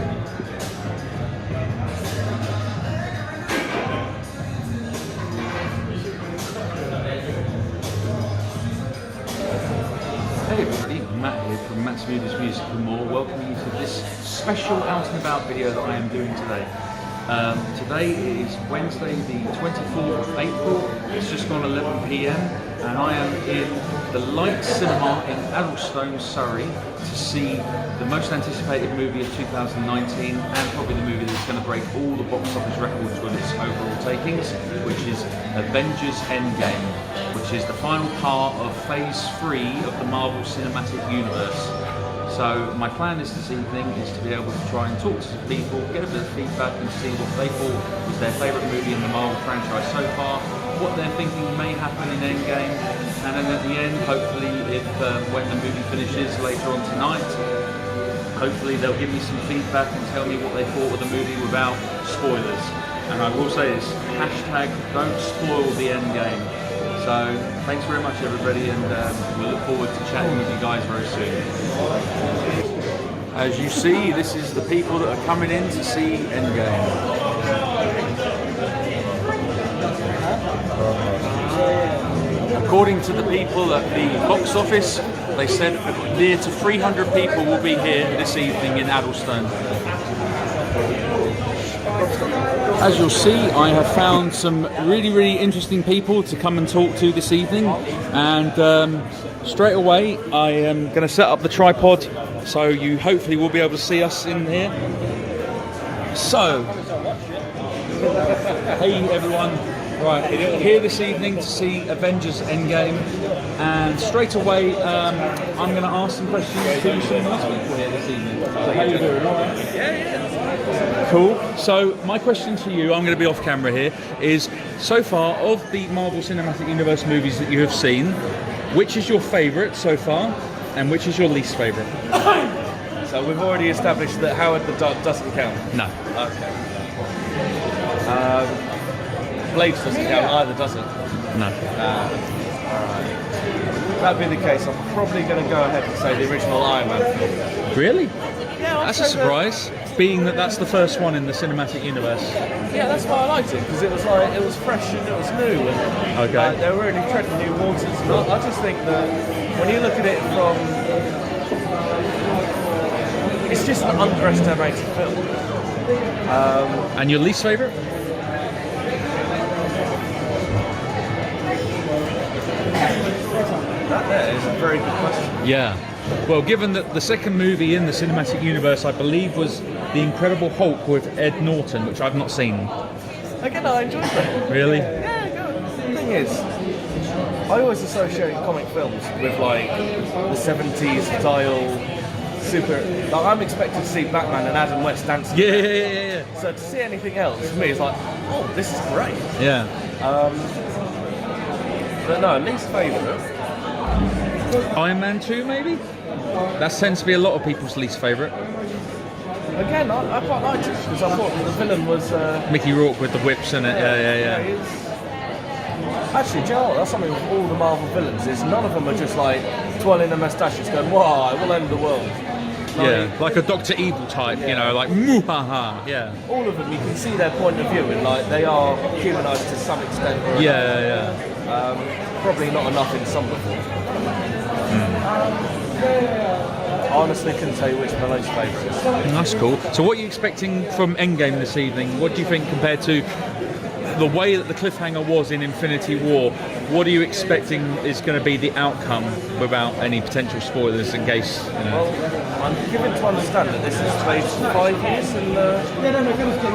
Hey everybody, Matt here from Matt's Movies, Music and More, welcoming you to this special out and about video that I am doing today. Today is Wednesday the 24th of April, it's just gone 11 PM and I am in the Light Cinema in Addlestone, Surrey to see the most anticipated movie of 2019 and probably the movie that's going to break all the box office records with its overall takings, which is Avengers Endgame, which is the final part of Phase 3 of the Marvel Cinematic Universe. So my plan is this evening is to be able to try and talk to some people, get a bit of feedback and see what they thought was their favourite movie in the Marvel franchise so far, what they're thinking may happen in Endgame, and then at the end, hopefully, if when the movie finishes later on tonight, hopefully they'll give me some feedback and tell me what they thought of the movie without spoilers. And I will say this, hashtag don't spoil the Endgame. So thanks very much everybody, and we look forward to chatting with you guys very soon. As you see, this is the people that are coming in to see Endgame. According to the people at the box office, they said near to 300 people will be here this evening in Addlestone. As you'll see, I have found some really interesting people to come and talk to this evening, and straight away I am going to set up the tripod so you hopefully will be able to see us in here. So, hey everyone, right, here this evening to see Avengers Endgame, and straight away I'm going to ask some questions to some nice people here this evening. So how you doing? All right? Yeah. Cool. So my question to you, I'm going to be off camera here, is so far of the Marvel Cinematic Universe movies that you have seen, which is your favourite so far, and which is your least favourite? So we've already established that Howard the Duck doesn't count. No. Okay. Blades doesn't count either, does it? No. Alright. That being the case, I'm probably going to go ahead and say the original Iron Man film. Really? Yeah, that's a surprise, being that that's the first one in the cinematic universe. Yeah, that's why I liked it, because it was like, it was fresh and it was new, and okay. They were really treading new waters. And I just think that when you look at it from, it's just an underestimated film. And your least favourite? That there is a very good question. Yeah. Well, given that the second movie in the cinematic universe, I believe, was The Incredible Hulk with Ed Norton, which I've not seen. Again, I enjoyed that. Really? Yeah, good. The thing is, I always associate comic films with like the 70s style super. Like, I'm expecting to see Batman and Adam West dancing. Yeah. So to see anything else for me is like, oh, this is great. Yeah. But no, least favourite. Iron Man 2, maybe? That tends to be a lot of people's least favourite. Again, I quite liked it because I thought the villain was Mickey Rourke with the whips in it. Yeah. Actually, do you know what? That's something with all the Marvel villains is none of them are just like twirling their moustaches going, "Wow, I will end the world." Like a Dr. Evil type, you know, like "Muhaha." Yeah. All of them, you can see their point of view, and like they are humanised to some extent. Or Yeah. Probably not enough in some of them. I honestly couldn't tell you which my least favourite is. That's cool. So what are you expecting from Endgame this evening? What do you think compared to the way that the cliffhanger was in Infinity War? What are you expecting is going to be the outcome without any potential spoilers in case, you know? Well, I'm given to understand that this is based 5 years in the...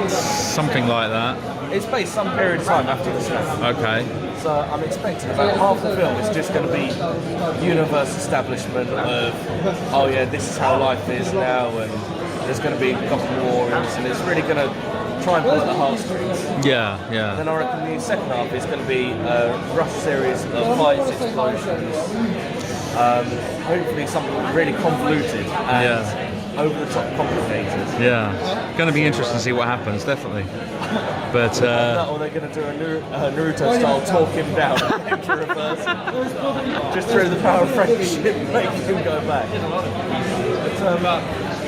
Something like that. It's based some period of time after the snap. Okay. So I'm expecting about half the film is just going to be universe establishment of, oh yeah, this is how life is now, and there's going to be Gotham Warriors, and it's really going to try and pull at the heartstrings. Yeah. Then I reckon the second half is going to be a rush series of fights, explosions, hopefully something really convoluted and over the top complicated. Yeah, going to be interesting to see what happens, definitely. But or they're going to do a Naruto style talk him down and to reverse it. Just through the power of friendship, make him go back. But,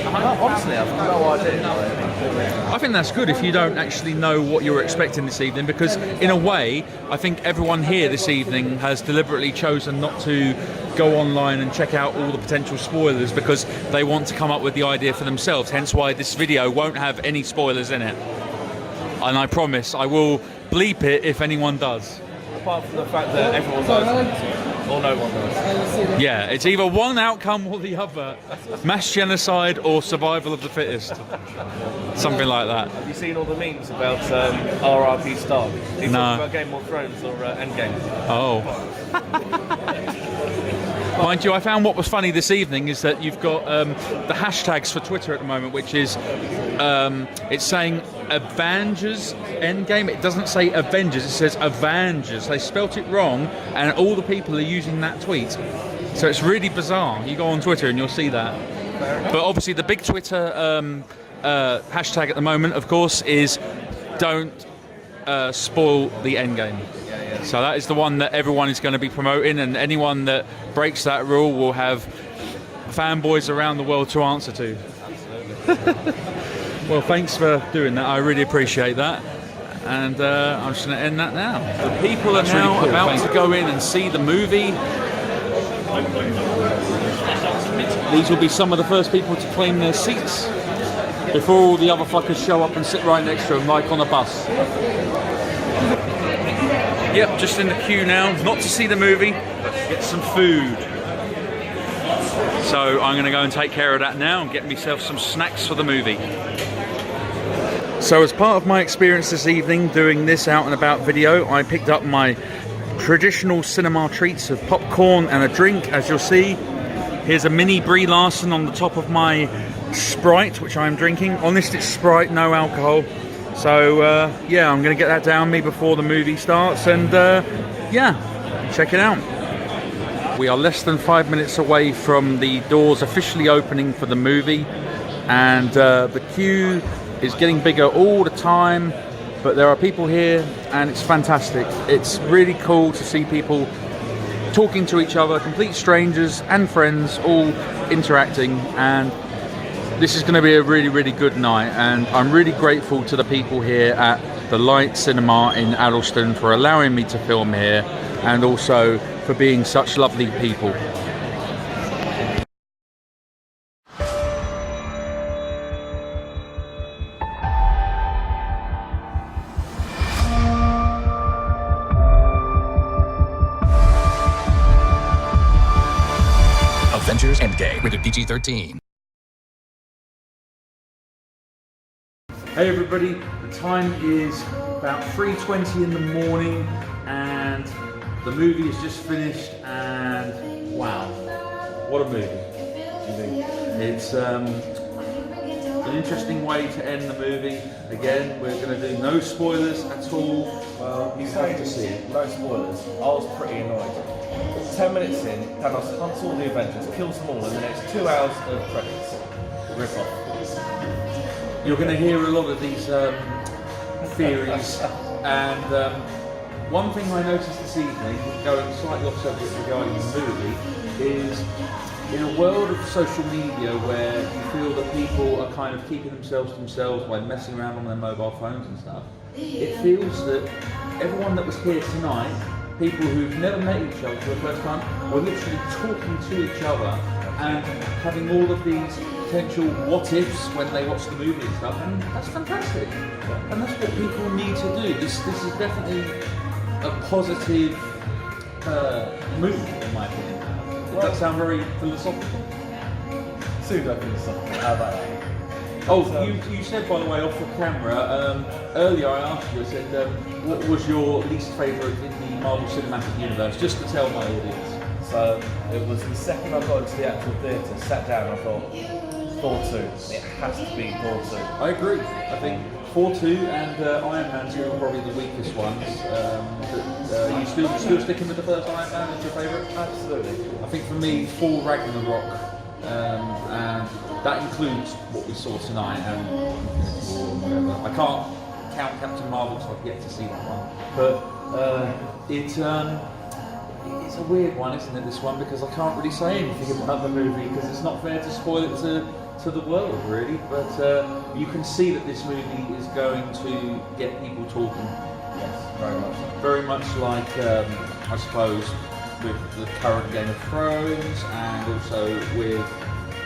Honestly, I've no idea. I think that's good if you don't actually know what you're expecting this evening, because in a way, I think everyone here this evening has deliberately chosen not to go online and check out all the potential spoilers because they want to come up with the idea for themselves, hence why this video won't have any spoilers in it. And I promise I will bleep it if anyone does. Apart from the fact that everyone knows. Or no one knows. Yeah, it's either one outcome or the other. Mass genocide or survival of the fittest. Something like that. Have you seen all the memes about RRP Stark? He's No. talking about Game of Thrones or Endgame. Oh. Mind you, I found what was funny this evening is that you've got the hashtags for Twitter at the moment, which is it's saying Avengers Endgame. It doesn't say Avengers, it says Avengers. They spelt it wrong, and all the people are using that tweet. So it's really bizarre. You go on Twitter and you'll see that. But obviously, the big Twitter hashtag at the moment, of course, is don't spoil the Endgame. So that is the one that everyone is going to be promoting, and anyone that breaks that rule will have fanboys around the world to answer to. Well, thanks for doing that. I really appreciate that. And I'm just going to end that now. The people are now really cool. About to go in and see the movie. These will be some of the first people to claim their seats before all the other fuckers show up and sit right next to them like on a bus. Yep, just in the queue now, not to see the movie, but to get some food. So I'm going to go and take care of that now and get myself some snacks for the movie. So as part of my experience this evening doing this out and about video, I picked up my traditional cinema treats of popcorn and a drink. As you'll see, here's a mini Brie Larson on the top of my Sprite, which I'm drinking. Honest, it's Sprite, no alcohol. So yeah, I'm going to get that down me before the movie starts, and yeah, check it out. We are less than 5 minutes away from the doors officially opening for the movie, and the queue is getting bigger all the time, but there are people here and it's fantastic. It's really cool to see people talking to each other, complete strangers and friends all interacting, and this is going to be a really, really good night, and I'm really grateful to the people here at the Light Cinema in Addlestone for allowing me to film here, and also for being such lovely people. Avengers Endgame, rated PG-13. Hey everybody, the time is about 3:20 in the morning and the movie is just finished, and wow, what a movie. It's an interesting way to end the movie. Again, we're going to do no spoilers at all. Well, you have to see it. No spoilers. I was pretty annoyed. 10 minutes in, Thanos hunts all the Avengers, kills them all, and then it's 2 hours of credits. Rip off. You're going to hear a lot of these theories, and one thing I noticed this evening, going slightly off subject regarding the movie, is in a world of social media where you feel that people are kind of keeping themselves to themselves by messing around on their mobile phones and stuff, it feels that everyone that was here tonight, people who've never met each other for the first time, were literally talking to each other and having all of these potential what-ifs when they watch the movie and stuff, and that's fantastic. And that's what people need to do. This is definitely a positive move, in my opinion. Does that sound very philosophical? Pseudo-philosophical, how about that? Oh, you said, by the way, off the camera, earlier I asked you, I said, what was your least favourite in the Marvel Cinematic Universe, just to tell my audience. So, it was the second I got into the actual theatre, sat down, I thought, Thor 2. It has to be Thor 2. I agree. I think Thor 2 and Iron Man 2 are probably the weakest ones. You still sticking with the first Iron Man as your favourite? Absolutely. I think for me, Thor Ragnarok, and that includes what we saw tonight and Infinity War and whatever. I can't count Captain Marvel because I've yet to see that one. But it's a weird one, isn't it, this one, because I can't really say anything about the movie because it's not fair to spoil it to to the world, really. But you can see that this movie is going to get people talking. Yes, very much. Very much like, I suppose, with the current Game of Thrones, and also with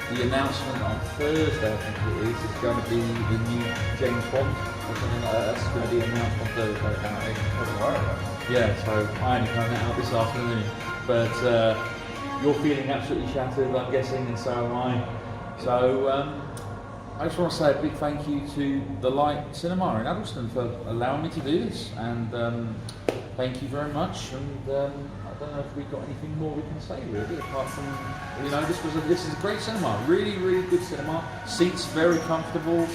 the announcement on Thursday, I think it is, it's going to be the new James Bond or something like that. That's going to be announced on Thursday, apparently. Yeah, so I only found that out this afternoon. But you're feeling absolutely shattered, I'm guessing, and so am I. So I just want to say a big thank you to the Light Cinema in Addlestone for allowing me to do this, and thank you very much. And I don't know if we've got anything more we can say really, apart from, you know, this is a great cinema, really good cinema. Seats very comfortable.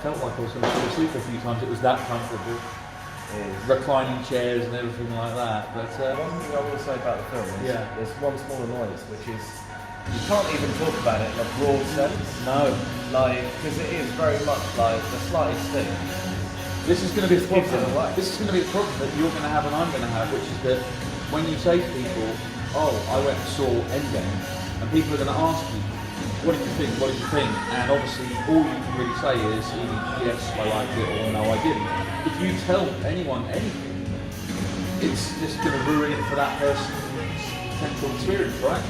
Felt like I was going to fall asleep a few times. It was that comfortable. Reclining chairs and everything like that. But one thing I will say about the film is there's one small annoyance, which is you can't even talk about it in a broad sense. no, Like, because it is very much like the slightest thing. this is going to be the Gives it problem. away. This is going to be the problem that you're going to have and I'm going to have, which is that when you say to people, "Oh, I went and saw Endgame," and people are going to ask you, "What did you think? What did you think?" And obviously, all you can really say is, "Yes, I liked it," or "No, I didn't." If you tell anyone anything, it's just going to ruin it for that person's potential experience, right?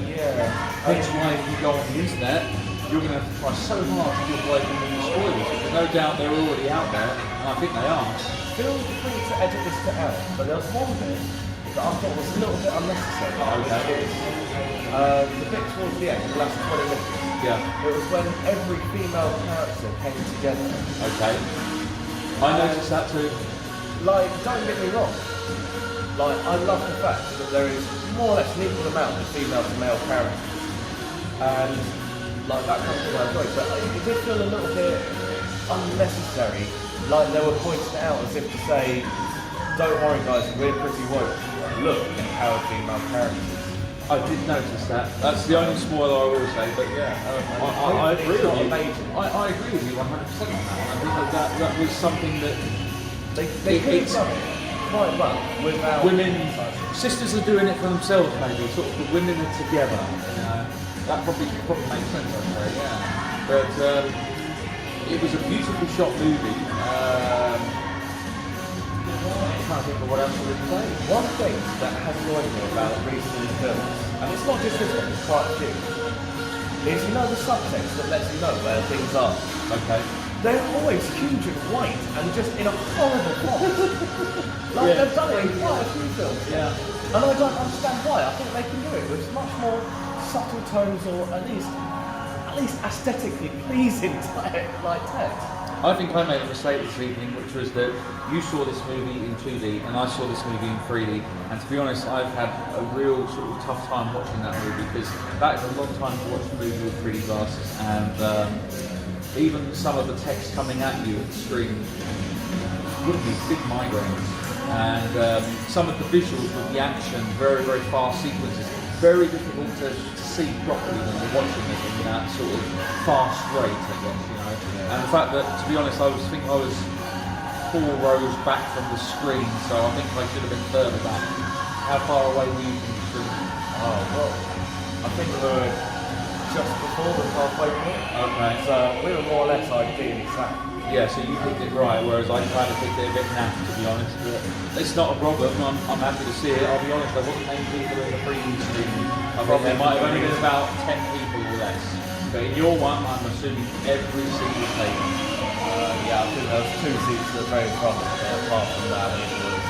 Yeah. Hence why if you go on the internet, you're going to have to try so hard to give away from all the spoilers, because no doubt they're already out there, and I think they are. Feel free to edit this bit out, but there was one bit that I thought was a little bit unnecessary. Okay. The bit towards the end, the last 20 minutes. Yeah. It was when every female character came together. Okay. I noticed that too. Like, don't get me wrong. Like, I love the fact that there is more or less an equal amount of female to male characters. And, like, that kind of thing I enjoyed. But it did feel a little bit unnecessary. Like, they were pointing it out as if to say, "Don't worry guys, we're pretty woke. Look at how female characters." I did notice that. That's the only spoiler I will say, but yeah, I agree with you. I agree with you 100% on that one. I think that was something that They could have done it quite well without women, sisters are doing it for themselves maybe, sort of the women are together. You know, that probably makes sense, I'd say, yeah. But it was a beautifully shot movie. I'm trying to think of what else I would say. One thing that has annoyed me about recent films, and it's not just this one, it's quite a few, is you know the subtext that lets you know where things are. Okay. They're always huge and white and just in a horrible font. Like they've done it in quite a few films. Yeah. And I don't understand why. I think they can do it with much more subtle tones, or at least aesthetically pleasing like text. I think I made a mistake this evening, which was that you saw this movie in 2D and I saw this movie in 3D. And to be honest, I've had a real sort of tough time watching that movie, because that is a long time to watch a movie with 3D glasses, and even some of the text coming at you at the screen would be big migraines. And some of the visuals with the action, very fast sequences, very difficult to see properly when you're watching it in that sort of fast rate, I guess, you know. And the fact that, to be honest, I was 4 rows back from the screen, so I think I should have been further back. How far away were you from the screen? Oh, well, I think we were just before the halfway point. Okay. So we were more or less ideally sat. Yeah, so you picked it right, whereas I kind of picked it a bit naff, to be honest. But it's not a problem. I'm happy to see it. I'll be honest, there wasn't many people in the preview screen. I think there might have only been about 10 people or less. But in your one, I'm assuming every single table. Yeah, I think there was 2 seats at the very front. Apart from that, it was.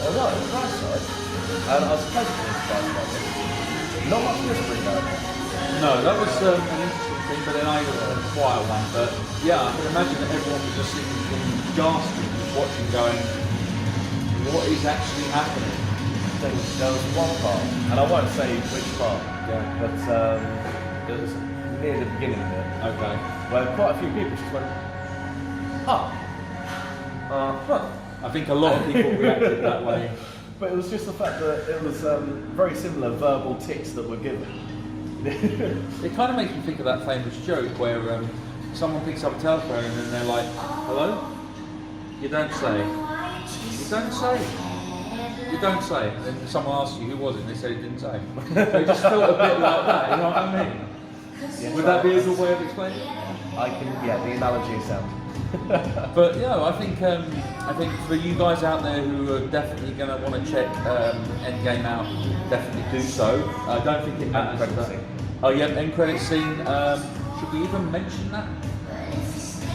Although, on the right side, and I was pleasantly surprised by this. Not much whispering going on. No, that was an interesting thing, but then I was a quiet one. But yeah, I can imagine that everyone was just sitting gasping, watching, going, what is actually happening? There was one part, and I won't say which part, but it was near the beginning of it, Okay. where quite a few people just went, I think a lot of people reacted that way. But it was just the fact that it was very similar verbal tics that were given. It kind of makes me think of that famous joke where someone picks up a telephone and then they're like, "Hello? You don't say. You don't say. You don't say." And then someone asks you who was it, and they say it didn't say. It just felt a bit like that. You know what I mean? Yes, Would that be a good way of explaining it? I can, yeah, the analogy is sound. But yeah, I think for you guys out there who are definitely going to want to check Endgame out, definitely do so. I don't think it matters. End credit scene. Oh yeah, end credit scene. Should we even mention that?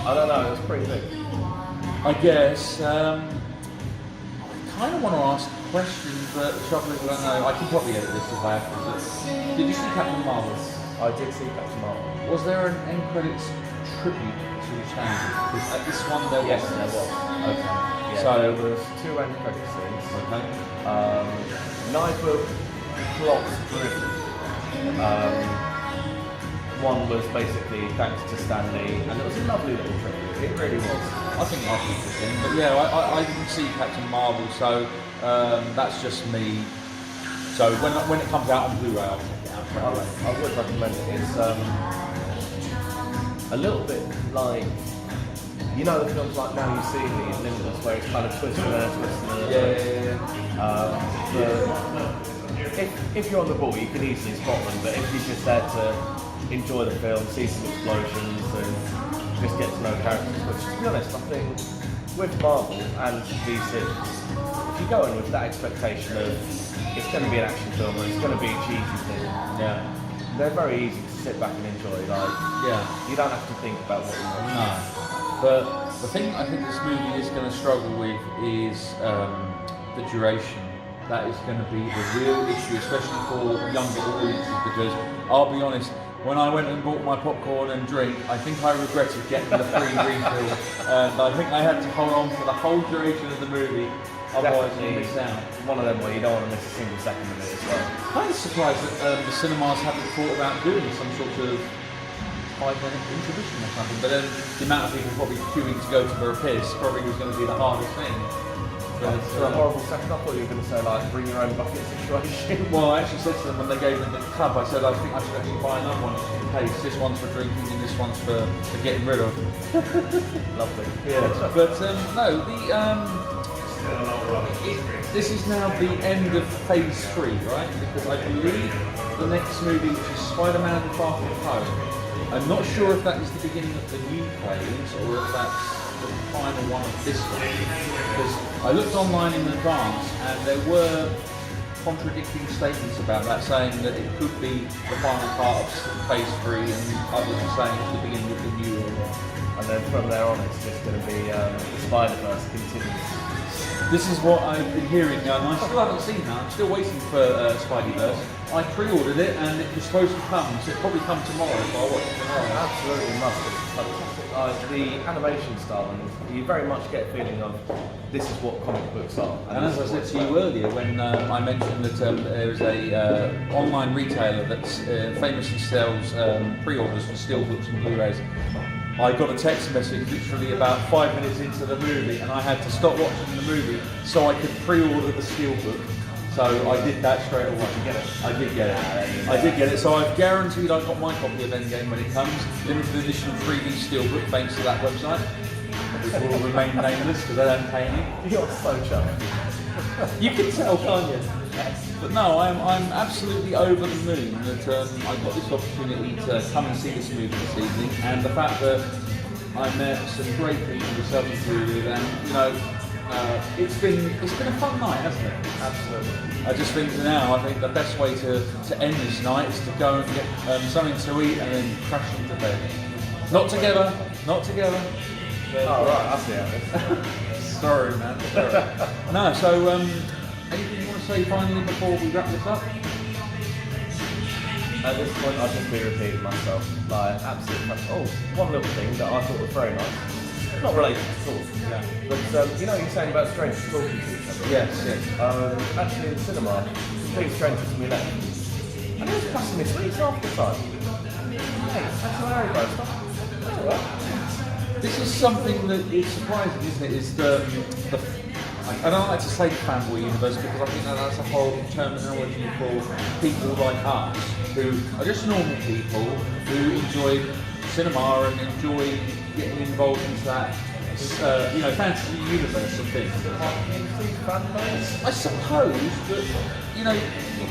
I don't know, it was pretty big. I guess. I kind of want to ask a question, but the trouble is I don't know. I can probably edit this if I have to. Did you see Captain Marvel? I did see Captain Marvel. Was there an end credits tribute to change? Because at this one there Yes, was. there was. Okay. Yeah, So there was 2 end credit scenes. okay. Neither plot driven. One was basically thanks to Stanley, and it was a lovely little tribute. It really was. I think I'll keep this in, but yeah, I didn't see Captain Marvel, so that's just me. So when it comes out on Blu-ray, I'll check it out. I would recommend it. It's a little bit like, you know, the films like Now You See Me and Limitless, where it's kind of twisting there, twisting there. If you're on the ball, you can easily spot them, but if you're just there to enjoy the film, see some explosions, and just get to know characters, which, to be honest, I think with Marvel and DC, if you go in with that expectation of it's going to be an action film or it's going to be a cheesy thing, Yeah. they're very easy to sit back and enjoy. Like, Yeah. you don't have to think about what you want. No. But the thing I think this movie is going to struggle with is the duration. That is going to be the real issue, especially for younger audiences, because I'll be honest, when I went and bought my popcorn and drink, I think I regretted getting the free refill, and I think I had to hold on for the whole duration of the movie, otherwise you miss out. One of them where you don't want to miss a single second of it as well. I'm kind of surprised that the cinemas haven't thought about doing some sort of 5-minute intermission or something, but then the amount of people probably queuing to go to for a piss probably was going to be the hardest thing. But It's a horrible second. I thought you were going to say like bring your own bucket situation. Well, I actually said to them when they gave them the cup, I said I think I should actually buy another one in case. This one's for drinking and this one's for getting rid of. Lovely. Yeah, but no, this is now the end of phase 3, right? Because I believe the next movie, which is Spider-Man Far From Home, I'm not sure if that is the beginning of the new phase or if that's the final one of this one. Because I looked online in advance and there were contradicting statements about that, saying that it could be the final part of phase 3 and others are saying it's the beginning of the new era. And then from there on, it's just going to be the Spider-Verse continues. This is what I've been hearing, and I still haven't seen that. I'm still waiting for Spideyverse. I pre-ordered it, and it was supposed to come, so it'll probably come tomorrow, so I'll watch it tomorrow. Absolutely must. It's fantastic. The animation style, and you very much get a feeling of this is what comic books are. And as I said to you earlier, when I mentioned that there is a online retailer that famously sells pre-orders for steelbooks and Blu-rays, I got a text message literally about 5 minutes into the movie, and I had to stop watching the movie so I could pre-order the steelbook. So I did that straight away. Did you get it? I did get it. I did get it. So I've guaranteed I got my copy of Endgame when it comes. Limited edition 3D steelbook, thanks to that website, which will remain nameless because I don't pay any. You're so chuffed. You can tell, can't you? But no, I'm absolutely over the moon that I got this opportunity to come and see this movie this evening, and the fact that I met some great people, yourself included, and you know, it's been a fun night, hasn't it? Absolutely. I just think now, I think the best way to end this night is to go and get something to eat and then crash into bed. Not together, not together. Oh right, I see how it is. Sorry, man. Sorry. No, so anything you want to say finally before we wrap this up? At this point, I'll just be repeating myself. Like, absolutely fantastic. Oh, one little thing that I thought was very nice. Not related at all. Yeah. But you know, you're saying about strangers talking to each other. Yes, yes. Actually, in the cinema, complete stranger to me left. And he was passing me sweets half the time. Hey, that's an Harry bro. That's alright. This is something that is surprising, isn't it? Is I don't like to say fanboy universe because I think that's a horrible terminology for people like us who are just normal people who enjoy cinema and enjoy getting involved into that fantasy universe of things. I suppose that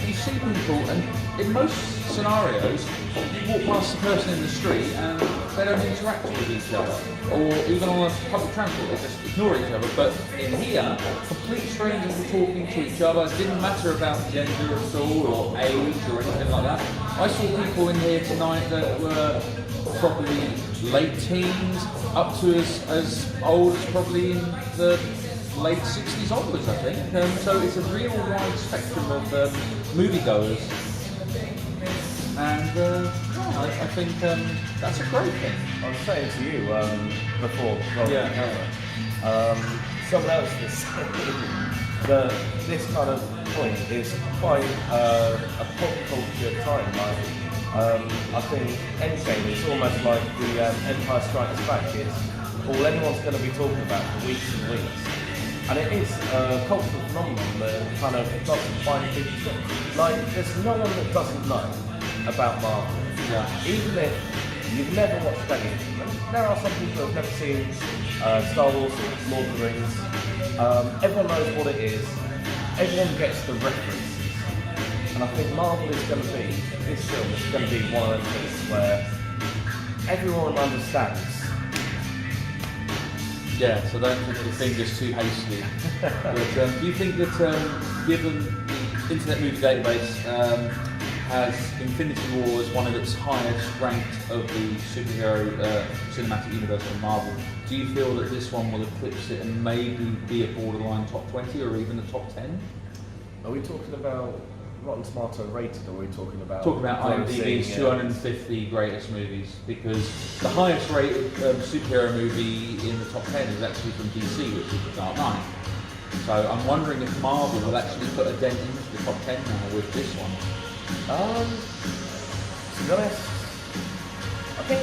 you see people, and in most scenarios, you walk past the person in the street and they don't interact with each other, or even on a public transport, they just ignore each other. But in here, complete strangers were talking to each other. It didn't matter about gender at all, or age, or anything like that. I saw people in here tonight that were probably late teens, up to as old as probably in the late 60s onwards, I think. So it's a real wide spectrum of moviegoers. And I think that's a great thing. I was saying to you before, someone else was saying that this kind of point is quite a pop culture time. I think Endgame is almost like the Empire Strikes Back. It's all anyone's going to be talking about for weeks and weeks. And it is a cultural phenomenon that kind of doesn't find people. Like, there's no one that doesn't know about Marvel. Yeah. Even if you've never watched any of them. And there are some people who have never seen Star Wars or Lord of the Rings. Everyone knows what it is. Everyone gets the references. And I think Marvel is going to be, this film is going to be one of those things where everyone understands. Yeah, so don't put your fingers too hastily. But do you think that, given the Internet Movie Database has Infinity War as one of its highest ranked of the superhero cinematic universe from Marvel, do you feel that this one will eclipse it and maybe be a borderline top 20 or even a top 10? Are we talking about Rotten Tomato rated, or are we talking about... Talking about IMDb's 250 greatest movies, because the highest rated superhero movie in the top 10 is actually from DC, which is The Dark Knight. So I'm wondering if Marvel will actually put a dent into the top 10 now with this one. To be honest, I think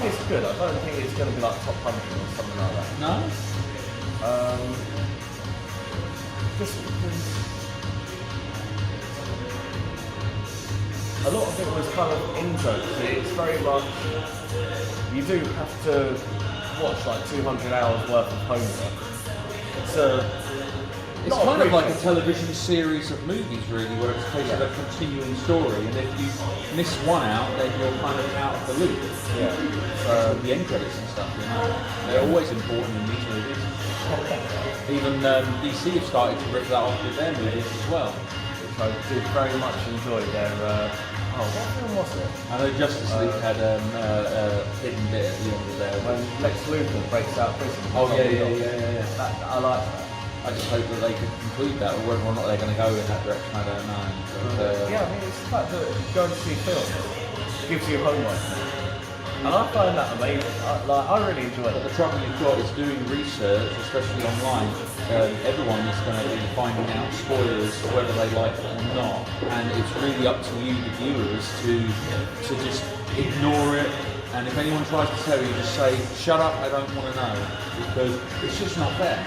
it's good. I don't think it's going to be like top 100 or something like that. No? Just because a lot of it was kind of in-jokes. It's very much, you do have to watch like 200 hours worth of homework. It's kind of like a television series of movies, really, where it's a case of a continuing story, and if you miss one out, then you're kind of out of the loop. Yeah. So the end credits and stuff, they're always important in these movies. Even DC have started to rip that off with their movies as well. Which I did very much enjoy their... what film was it? I know Justice League had a hidden bit at the end of there. When Lex Luthor breaks out prison. Oh yeah. I like that. I just hope that they could conclude that, or whether or not they're going to go in that direction, I don't know. But, yeah, I mean, it's the fact that going to see films gives you homework. And I find that amazing. I really enjoy it. But the trouble you've got is doing research, especially online. Everyone is going to be finding out spoilers, whether they like it or not. And it's really up to you, the viewers, to just ignore it. And if anyone tries to tell you, just say, shut up, I don't want to know. Because it's just not fair.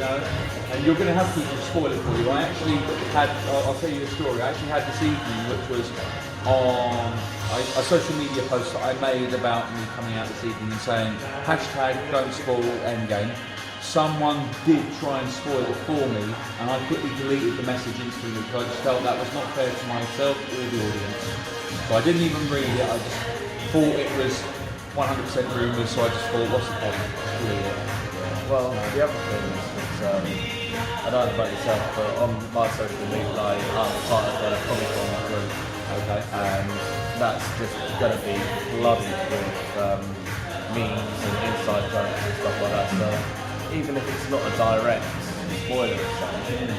And you're going to have people spoil it for you. I actually had, I'll tell you a story, I actually had this evening, which was on a social media post that I made about me coming out this evening and saying, hashtag don't spoil Endgame. Someone did try and spoil it for me, and I quickly deleted the message instantly because I just felt that was not fair to myself or the audience. So I didn't even read it, I just thought it was 100% rumours, so I just thought, what's the point? Delete it. Well, the other thing is, I don't know about yourself, but on my social media, I'm part of the Comic Con group. Okay. And that's just going to be flooded with memes and inside jokes and stuff like that. So even if it's not a direct spoiler or something,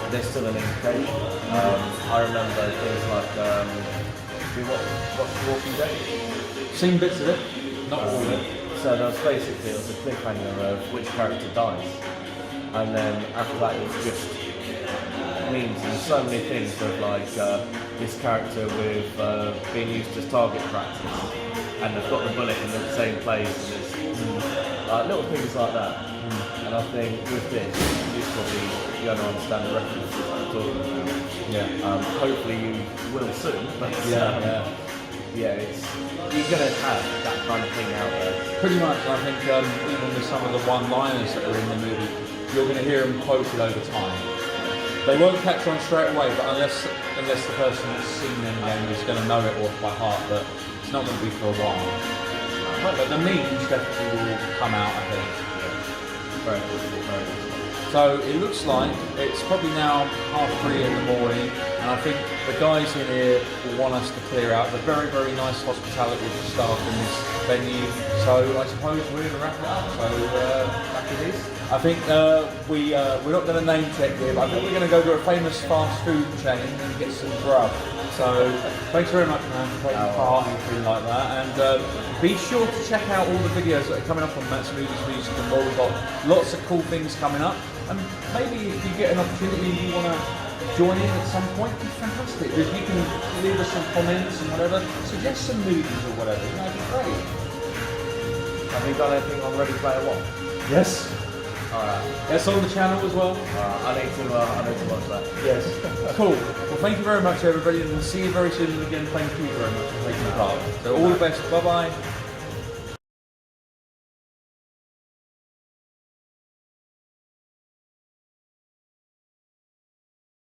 there's still an indication. I remember things like, do you watch The Walking Dead? Seen bits of it, not all of it. So there was basically, it was a cliffhanger of which character dies. And then after that it was just memes and so many things of like this character with being used as target practice, and they've got the bullet in the same place, and it's little things like that. And I think with this, you're probably going to understand the references I'm talking about. Yeah. Hopefully you will soon. But yeah. yeah, you're going to have that kind of thing out there. Pretty much. I think even with some of the one-liners that are in the movie, you're going to hear them quoted over time. They won't catch on straight away, but unless the person that's seen Endgame is going to know it off by heart, but it's not going to be for a while. But the memes definitely will come out, I think. Very good, very good. So it looks like it's probably now 3:30 in the morning, and I think the guys in here will want us to clear out the very, very nice hospitality of the staff in this venue. So I suppose we're going to wrap it up. So back it is. I think we're not going to name check here, but I think we're going to go to a famous fast food chain and get some grub. So thanks very much, man, for taking part in anything like that. And be sure to check out all the videos that are coming up on Matt's Movies Music and More. We've got lots of cool things coming up. And maybe if you get an opportunity and you want to join in at some point, it's fantastic. If you can leave us some comments and whatever, suggest some movies or whatever, that'd be great. Have you done anything on Ready Player One? Yes. Alright. That's on the channel as well. I need to watch that. Yes. Cool. Well, thank you very much, everybody, and we'll see you very soon. And again, thank you very much for taking part. So all the best. Bye bye.